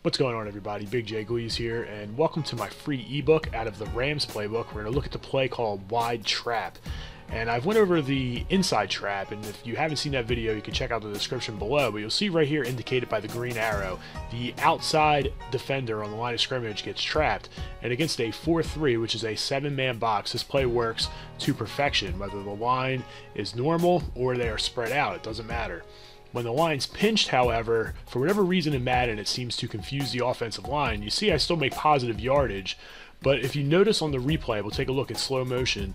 What's going on, everybody? Big J Gleez here, and welcome to my free ebook out of the Rams playbook. We're going to look at the play called Wide Trap. And I've went over the inside trap, and if you haven't seen that video, you can check out the description below. But you'll see right here, indicated by the green arrow, the outside defender on the line of scrimmage gets trapped. And against a 4-3, which is a 7-man box, this play works to perfection. Whether the line is normal or they are spread out, it doesn't matter. When the line's pinched, however, for whatever reason in Madden, it seems to confuse the offensive line. You see I still make positive yardage, but if you notice on the replay, we'll take a look at slow motion,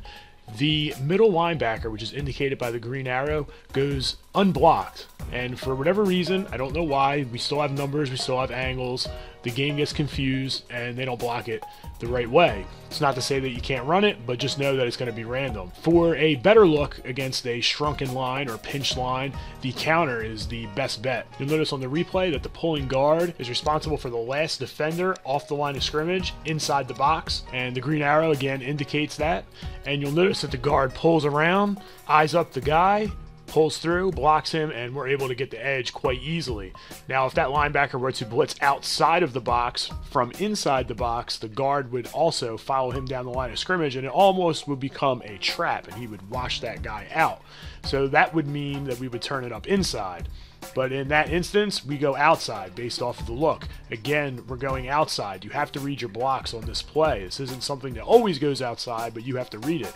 the middle linebacker, which is indicated by the green arrow, goes unblocked. And for whatever reason, I don't know why, we still have numbers, we still have angles, the game gets confused, and they don't block it the right way. It's not to say that you can't run it, but just know that it's going to be random. For a better look against a shrunken line or pinched line, the counter is the best bet. You'll notice on the replay that the pulling guard is responsible for the last defender off the line of scrimmage inside the box, and the green arrow again indicates that. And you'll notice that the guard pulls around, eyes up the guy, pulls through, blocks him, and we're able to get the edge quite easily. Now, if that linebacker were to blitz outside of the box from inside the box, the guard would also follow him down the line of scrimmage, and it almost would become a trap, and he would wash that guy out. So that would mean that we would turn it up inside. But in that instance, we go outside based off of the look. Again, we're going outside. You have to read your blocks on this play. This isn't something that always goes outside, but you have to read it.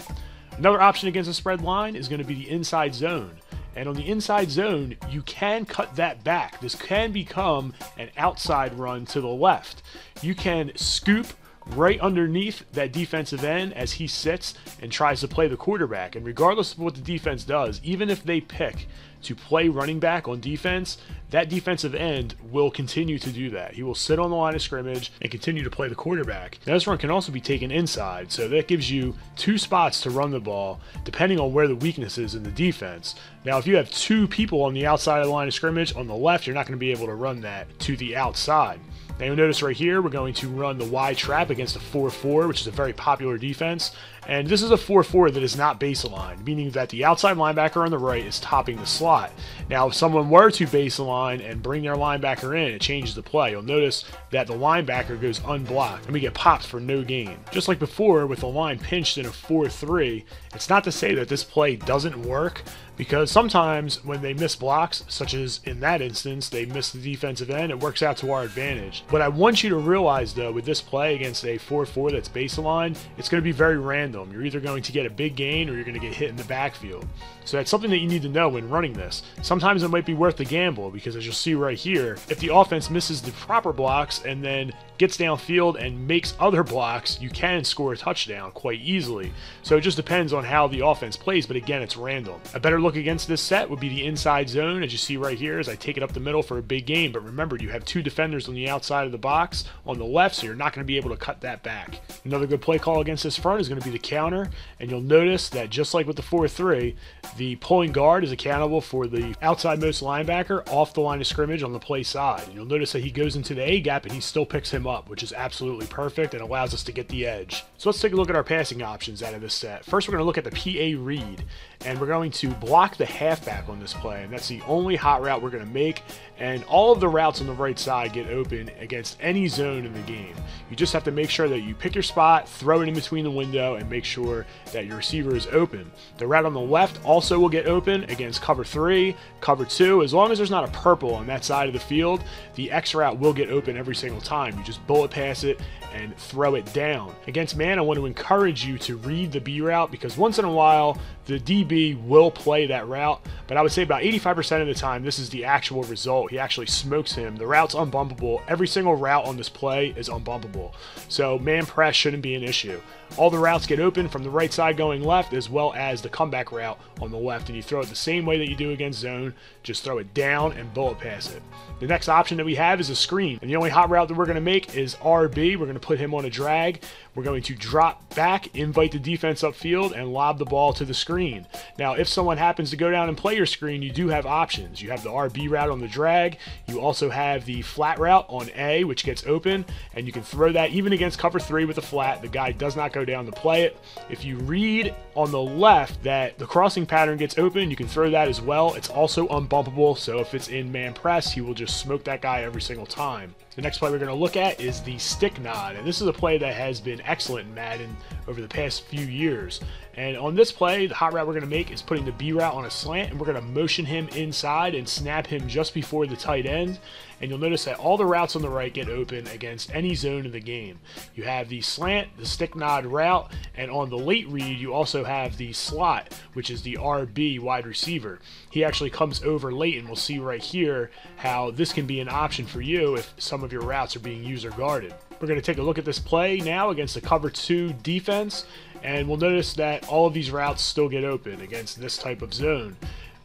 Another option against a spread line is going to be the inside zone. And on the inside zone, you can cut that back. This can become an outside run to the left. You can scoop right underneath that defensive end as he sits and tries to play the quarterback. And regardless of what the defense does, even if they pick to play running back on defense, that defensive end will continue to do that. He will sit on the line of scrimmage and continue to play the quarterback. Now, this run can also be taken inside, so that gives you two spots to run the ball depending on where the weakness is in the defense. Now, if you have two people on the outside of the line of scrimmage, on the left, you're not going to be able to run that to the outside. Now, you'll notice right here, we're going to run the wide trap against a 4-4, which is a very popular defense. And this is a 4-4 that is not base aligned, meaning that the outside linebacker on the right is topping the slot. Now, if someone were to base align and bring their linebacker in, it changes the play. You'll notice that the linebacker goes unblocked, and we get popped for no gain. Just like before, with the line pinched in a 4-3, it's not to say that this play doesn't work, because sometimes when they miss blocks, such as in that instance, they miss the defensive end, it works out to our advantage. What I want you to realize, though, with this play against a 4-4 that's base aligned, it's going to be very random. You're either going to get a big gain or you're going to get hit in the backfield. So that's something that you need to know when running this. Sometimes it might be worth the gamble, because as you'll see right here, if the offense misses the proper blocks and then gets downfield and makes other blocks, you can score a touchdown quite easily. So it just depends on how the offense plays, but again, it's random. A better look against this set would be the inside zone, as you see right here, as I take it up the middle for a big gain. But remember, you have two defenders on the outside of the box on the left, so you're not going to be able to cut that back. Another good play call against this front is going to be the counter, and you'll notice that just like with the 4-3, the pulling guard is accountable for the outside most linebacker off the line of scrimmage on the play side. And you'll notice that he goes into the A gap and he still picks him up, which is absolutely perfect and allows us to get the edge. So let's take a look at our passing options out of this set. First, we're going to look at the PA read, and we're going to block the halfback on this play, and that's the only hot route we're going to make. And all of the routes on the right side get open against any zone in the game. You just have to make sure that you pick your spot, throw it in between the window, and make sure that your receiver is open. The route on the left also will get open against cover 3, cover 2. As long as there's not a purple on that side of the field, the X route will get open every single time. You just bullet pass it and throw it down. Against man, I want to encourage you to read the B route, because once in a while the DB will play that route, but I would say about 85% of the time this is the actual result. He actually smokes him. The route's unbumpable. Every single route on this play is unbumpable. So man press shouldn't be an issue. All the routes get open from the right side going left, as well as the comeback route on the left, and you throw it the same way that you do against zone. Just throw it down and bullet pass it. The next option that we have is a screen, and the only hot route that we're going to make is RB. We're going to put him on a drag. We're going to drop back, invite the defense upfield, and lob the ball to the screen. Now, if someone happens to go down and play your screen, you do have options. You have the RB route on the drag. You also have the flat route on A, which gets open, and you can throw that even against cover 3 with a flat. The guy does not go down to play it. If you read on the left that the crossing pattern gets open, you can throw that as well. It's also unbumpable, so if it's in man press, he will just smoke that guy every single time. The next play we're going to look at is the stick nod, and this is a play that has been excellent in Madden over the past few years. And on this play, the hot route we're going to make is putting the B route on a slant, and we're going to motion him inside and snap him just before the tight end. And you'll notice that all the routes on the right get open against any zone in the game. You have the slant, the stick nod route, and on the late read, you also have the slot, which is the RB wide receiver. He actually comes over late, and we'll see right here how this can be an option for you if some of your routes are being user guarded. We're going to take a look at this play now against the cover 2 defense, and we'll notice that all of these routes still get open against this type of zone.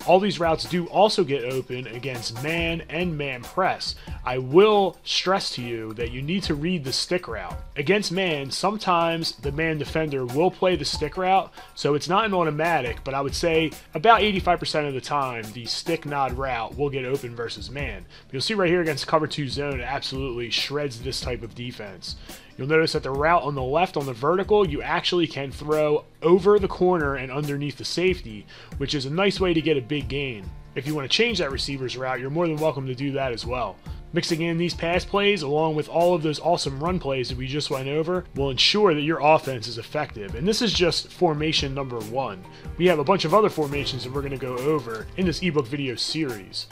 All these routes do also get open against man and man press. I will stress to you that you need to read the stick route. Against man, sometimes the man defender will play the stick route, so it's not an automatic, but I would say about 85% of the time, the stick nod route will get open versus man. You'll see right here against cover 2 zone, it absolutely shreds this type of defense. You'll notice that the route on the left on the vertical, you actually can throw over the corner and underneath the safety, which is a nice way to get a big gain. If you want to change that receiver's route, you're more than welcome to do that as well. Mixing in these pass plays along with all of those awesome run plays that we just went over will ensure that your offense is effective. And this is just formation number 1. We have a bunch of other formations that we're going to go over in this ebook video series.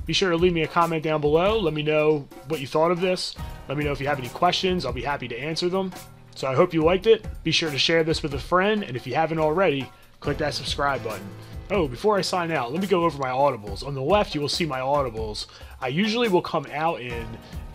Be sure to leave me a comment down below. Let me know what you thought of this. Let me know if you have any questions. I'll be happy to answer them. So I hope you liked it. Be sure to share this with a friend, and if you haven't already, click that subscribe button. Oh, before I sign out, let me go over my audibles. On the left, you will see my audibles. I usually will come out in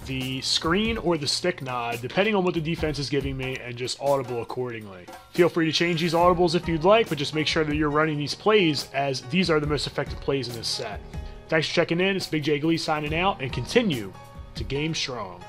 the screen or the stick nod, depending on what the defense is giving me, and just audible accordingly. Feel free to change these audibles if you'd like, but just make sure that you're running these plays, as these are the most effective plays in this set. Thanks for checking in. It's Big J Gleez signing out, and continue to game strong.